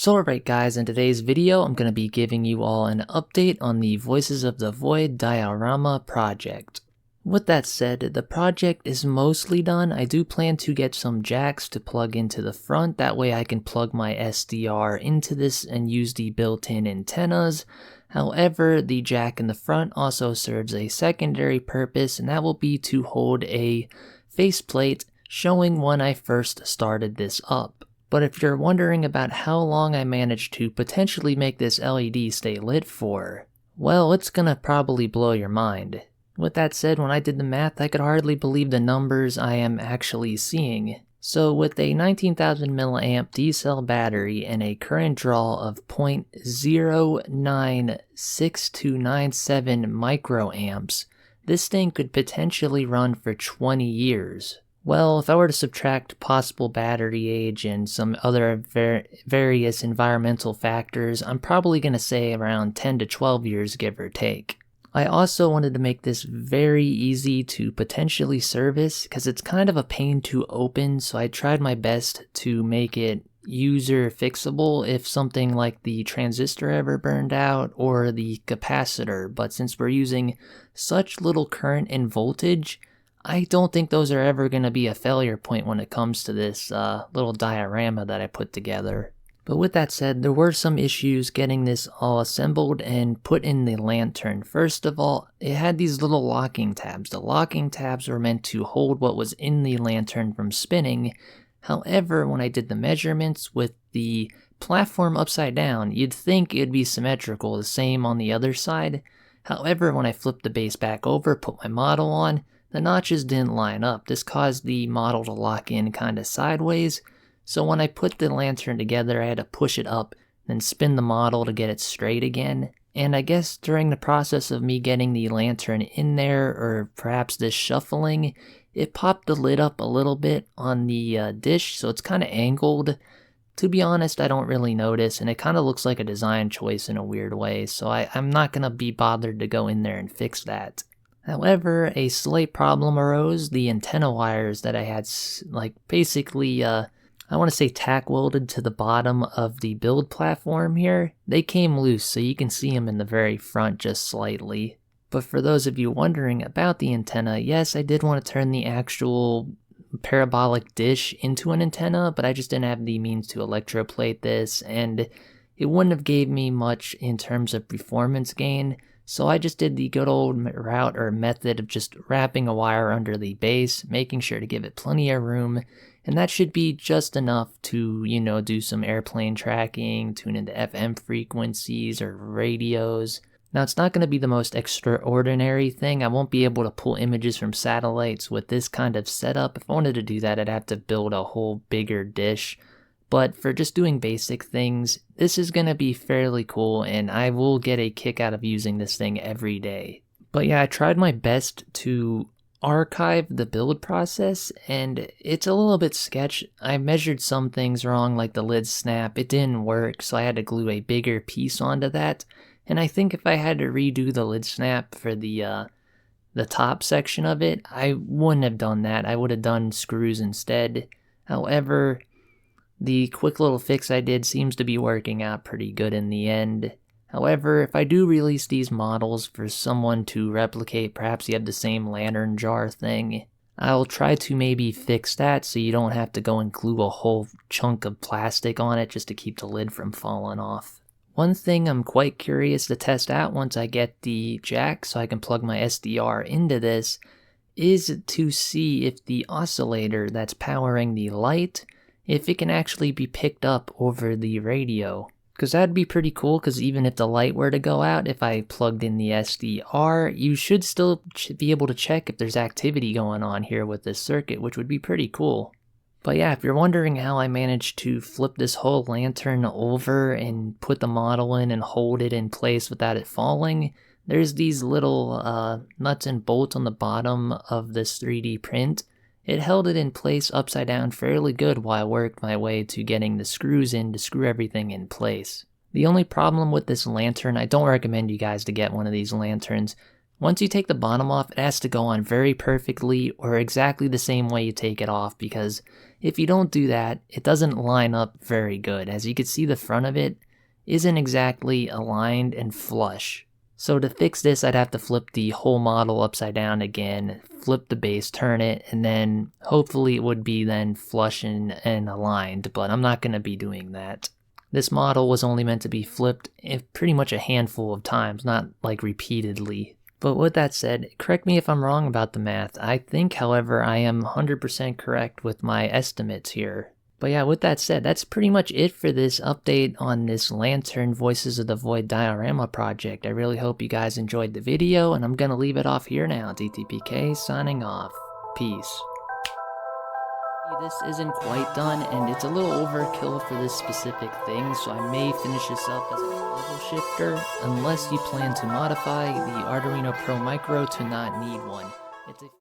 So alright guys, in today's video I'm going to be giving you all an update on the Voices of the Void Diorama project. With that said, the project is mostly done. I do plan to get some jacks to plug into the front, that way I can plug my SDR into this and use the built-in antennas. However, the jack in the front also serves a secondary purpose, and that will be to hold a faceplate showing when I first started this up. But if you're wondering about how long I managed to potentially make this LED stay lit for, well, it's gonna probably blow your mind. With that said, when I did the math, I could hardly believe the numbers I am actually seeing. So with a 19,000 milliamp D-cell battery and a current draw of 0.096297 microamps, this thing could potentially run for 20 years. Well, if I were to subtract possible battery age and some other various environmental factors, I'm probably going to say around 10 to 12 years, give or take. I also wanted to make this very easy to potentially service because it's kind of a pain to open, so I tried my best to make it user fixable if something like the transistor ever burned out or the capacitor, but since we're using such little current and voltage, I don't think those are ever going to be a failure point when it comes to this little diorama that I put together. But with that said, there were some issues getting this all assembled and put in the lantern. First of all, it had these little locking tabs. The locking tabs were meant to hold what was in the lantern from spinning. However, when I did the measurements with the platform upside down, you'd think it'd be symmetrical, the same on the other side. However, when I flipped the base back over, put my model on, the notches didn't line up. This caused the model to lock in kind of sideways. So when I put the lantern together, I had to push it up, then spin the model to get it straight again. And I guess during the process of me getting the lantern in there, or perhaps this shuffling, it popped the lid up a little bit on the dish, so it's kind of angled. To be honest, I don't really notice, and it kind of looks like a design choice in a weird way, so I'm not going to be bothered to go in there and fix that. However, a slight problem arose. The antenna wires that I had, basically, I want to say tack welded to the bottom of the build platform here. They came loose, so you can see them in the very front just slightly. But for those of you wondering about the antenna, yes, I did want to turn the actual parabolic dish into an antenna, but I just didn't have the means to electroplate this, and it wouldn't have gave me much in terms of performance gain. So I just did the good old route or method of just wrapping a wire under the base, making sure to give it plenty of room, and that should be just enough to, do some airplane tracking, tune into FM frequencies or radios. Now, it's not going to be the most extraordinary thing. I won't be able to pull images from satellites with this kind of setup. If I wanted to do that, I'd have to build a whole bigger dish. But for just doing basic things, this is going to be fairly cool, and I will get a kick out of using this thing every day. But yeah, I tried my best to archive the build process, and it's a little bit sketch. I measured some things wrong, like the lid snap. It didn't work, so I had to glue a bigger piece onto that. And I think if I had to redo the lid snap for the top section of it, I wouldn't have done that. I would have done screws instead. However, the quick little fix I did seems to be working out pretty good in the end. However, if I do release these models for someone to replicate, perhaps you have the same lantern jar thing, I'll try to maybe fix that so you don't have to go and glue a whole chunk of plastic on it just to keep the lid from falling off. One thing I'm quite curious to test out once I get the jack so I can plug my SDR into this is to see if the oscillator that's powering the light, if it can actually be picked up over the radio. Because that'd be pretty cool, because even if the light were to go out, if I plugged in the SDR, you should still be able to check if there's activity going on here with this circuit, which would be pretty cool. But yeah, if you're wondering how I managed to flip this whole lantern over and put the model in and hold it in place without it falling, there's these little nuts and bolts on the bottom of this 3D print. It held it in place upside down fairly good while I worked my way to getting the screws in to screw everything in place. The only problem with this lantern, I don't recommend you guys to get one of these lanterns. Once you take the bottom off, it has to go on very perfectly or exactly the same way you take it off, because if you don't do that, it doesn't line up very good. As you can see, the front of it isn't exactly aligned and flush. So to fix this, I'd have to flip the whole model upside down again, flip the base, turn it, and then hopefully it would be then flush and aligned, but I'm not going to be doing that. This model was only meant to be flipped pretty much a handful of times, not like repeatedly. But with that said, correct me if I'm wrong about the math. I think, however, I am 100% correct with my estimates here. But yeah, with that said, that's pretty much it for this update on this Lantern Voices of the Void diorama project. I really hope you guys enjoyed the video, and I'm gonna leave it off here now. DTPK signing off. Peace. This isn't quite done, and it's a little overkill for this specific thing, so I may finish this up as a level shifter, unless you plan to modify the Arduino Pro Micro to not need one. It's a